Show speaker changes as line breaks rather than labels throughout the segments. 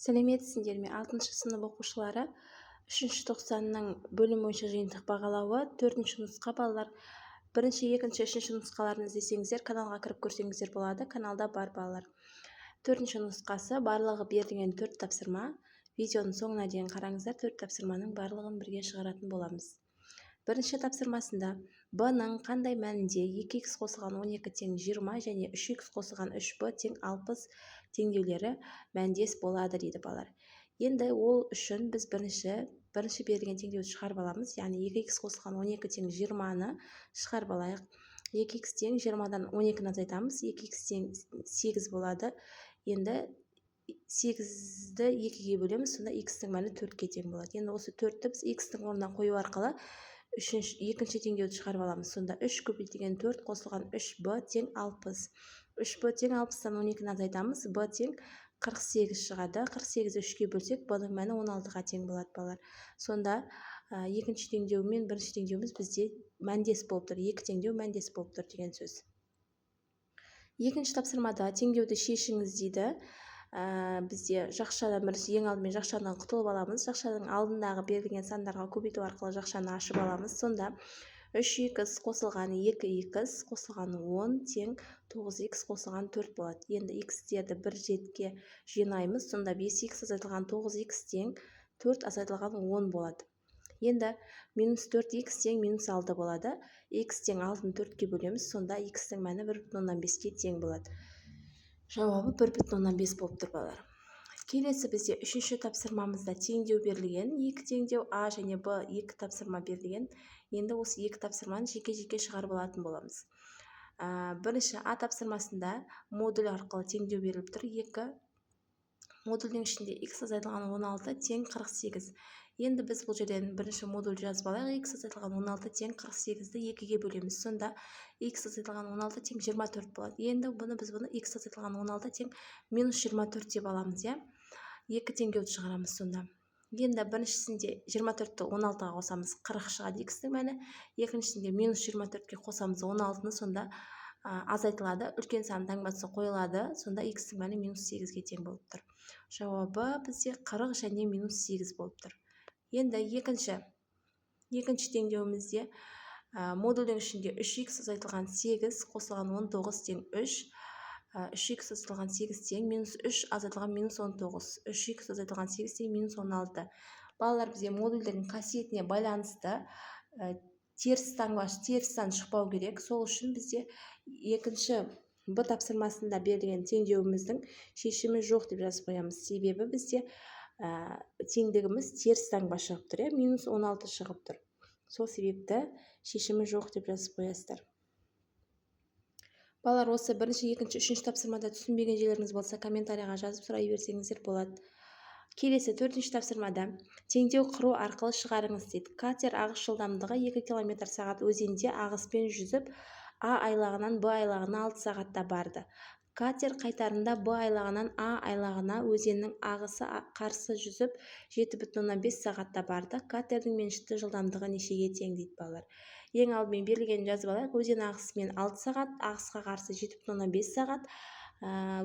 Сәлеметсіңдер ме? 6 сынып оқушылары 3 тоқсанның бөлім бойынша жиынтық бағалауы 4 нұсқа балалар. 1-ші, 2-ші, 3-ші нұсқаларын іздесеңіздер, каналға кіріп көрсеңіздер болады. Каналда бар балалар. 4-ші нұсқасы барлығы берілген 4 тапсырма. Видеоның соңына дейін қараңыздар, 4 тапсырманың барлығын бірге шығаратын боламыз. 1-ші тапсырмасында b-ның қандай мәнінде 2x қосылған 12 тең 20 және 3x қосылған 3b тең 60 теңдеулері мәндес болады дейді балалар. Енді ол үшін біз бірінші берілген теңдеуді шығарып аламыз. Яғни 2x қосылған 12 тең 20-ны шығарып алайық. 2x тең 20-дан 12-ні азайтамыз. 2x тең 8 болады. Енді 8-ді 2-ге бөлеміз, сонда x-тің мәні 4-ке тең болады. Енді осы 4-ті біз x-тің орнына қою арқылы екінші теңдеуді шығарып аламыз. Сонда 3 көбейтілген 4 қосылған 3b тең 60. 3b тең 60-тан 12-ні азайтамыз. b тең 48 шығады. 48-ді 3-ке бөлсек, b-ның мәні 16-ға тең болады балалар. Сонда екінші теңдеу мен бірінші теңдеуіміз бізде мәндес болып тұр. Екі теңдеу мәндес болып тұр деген сөз. Екінші тапсырмада теңдеуді шешіңіз дейді. Бізде жақшадан бірінші ең алдымен жақшадан құтылып аламыз. Жақшаның алдындағы берілген сандарға көбейту арқылы жақшаны ашып аламыз. Сонда 3x қосылған 2x қосылған 10 тең 9x қосылған 4 болады. Енді x-терді бір жетке жинаймыз. Сонда 5x азайтылған 9x тең 4 азайтылған 10 болады. Енді минус 4x тең минус 6 болады. X тең 6-ны 4-ке бөлеміз. Сонда x-тің мәні 1,5-ке тең болады. Жауабы 1,5 болып тұр балалар. Келесі бізде 3-ші тапсырмамызда теңдеу берілген. 2 теңдеу A және B 2 тапсырма берілген. Енді осы 2 тапсырманы жеке-жеке шығарып алатын боламыз. Бірінші А тапсырмасында модуль арқылы теңдеу беріліп тұр. 2 модульдің ішінде x азайтылған 16 тең 48. Енді біз бұл жерден бірінші модуль жазып алайық. X азайтылған 16 тең 48-ді 2-ге бөлеміз. Сонда x азайтылған 16 тең 24 болады. Енді біз бұны x азайтылған 16 тең минус 24 деп аламыз. Екі теңдеуді шығарамыз сонда. Енді біріншісінде 24-ті 16-ға қосамыз, 40 шығады x-тің мәні. Екіншісінде минус 24-ке қосамыз 16-ны, сонда азайтылады. Үлкен сан таңбасы қойылады. Сонда x-тің мәні минус 8-ге тең болып тұр. Жауабы бізде 40 және минус 8 болып тұр. Енді екінші теңдеуімізде модульдің ішінде 3x азайтылған 8 қосылған 19 тең 3. 3x азайтылған 8 тең минус 3 азайтылған минус 19. 3x азайтылған 8 тең минус 16. Балалар бізде модульдің қасиетіне байланысты теріс сан шықпау керек. Сол үшін бізде екінші Б тапсырмасында берілген теңдеуіміздің шешімі жоқ деп жазып қоямыз. Себебі бізде теңдігіміз теріс таңба шығып тұр. Минус 16 шығып тұр. Сол себепті шешімі жоқ деп жазып қоясыздар. Балалар, осы бірінші, екінші, үшінші тапсырмада түсінбеген жерлеріңіз болса, комментарияға жазып сұрай берсеңіздер болады. Келесі 4-ші тапсырмада теңдеу құру арқылы шығарыңыз дейді. Катер ағыс жылдамдығы 2 км/сағат өзенде ағыспен жүзіп, А айлағынан Б айлағына 6 сағатта барды. Катер қайтарында Б айлағынан А айлағына өзеннің ағысы қарсы жүзіп 7,5 сағатта барды. Катердің меншікті жылдамдығы нешеге тең дейді балалар. Ең алдымен берілгенін жазып алайық. Өзен ағысымен 6 сағат, ағысқа қарсы 7,5 сағат.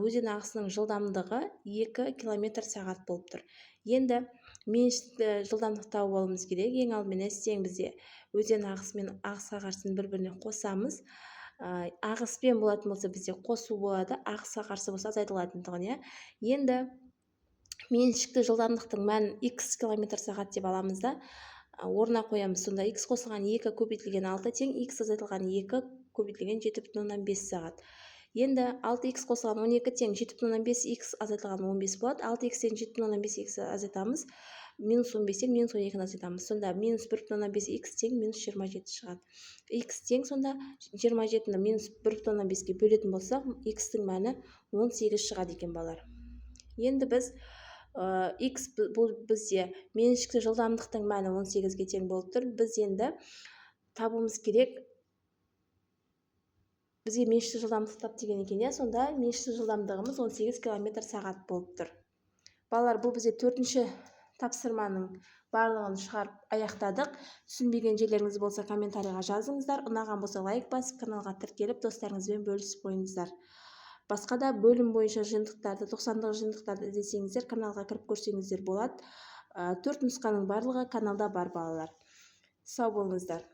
Өзен ағысының жылдамдығы 2 км/сағат болып тұр. Енді меншікті жылдамдықты тауып алуымыз керек. Ең алдымен істең бізде өзен ағысымен ағысқа қарсын бір-біріне қосамыз. Ағыспен болатын болса бізде қосу болады, ағысқа қарсы болса азайтылатындығын. Енді меншікті жылдамдықтың мәнін x км/сағат деп аламыз да, орнына қоямыз. Сонда x қосылған 2 көбейтілген 6 тең x азайтылған 2 көбейтілген 7,5 сағат. Енді 6x қосылған 12 тең 7,5 x азайтылған 15 болады. 6x тең 7,5 x азайтамыз. Минус 15-тен минус 12-ні азайтамыз. Сонда минус 1,5 x тең минус 27 шығады. X тең сонда 27-ні минус 1,5-ге бөлетін болсақ, x-тің мәні 18 шығады екен балалар. Енді біз x бұл бізде меншікті жылдамдықтың мәні 18-ге тең болып тұр. Біз енді табуымыз керек. Бізге меншікті жылдамдық тап деген екен. Сонда меншікті жылдамдығымыз 18 км/сағат болып тұр. Балалар, бұл бізде 4-ші тапсырманың барлығын шығарып аяқтадық. Түсінбеген жерлеріңіз болса комментарияға жазыңыздар. Ұнаған болса лайк басып, каналға тіркеліп, достарыңызбен бөлісіп қойыңыздар. басқа да бөлім бойынша жиынтықтарды 90-дық жиынтықтарды іздесеңіздер каналға кіріп көрсеңіздер болады. 4 нұсқаның барлығы каналда бар балалар. Сау болыңыздар.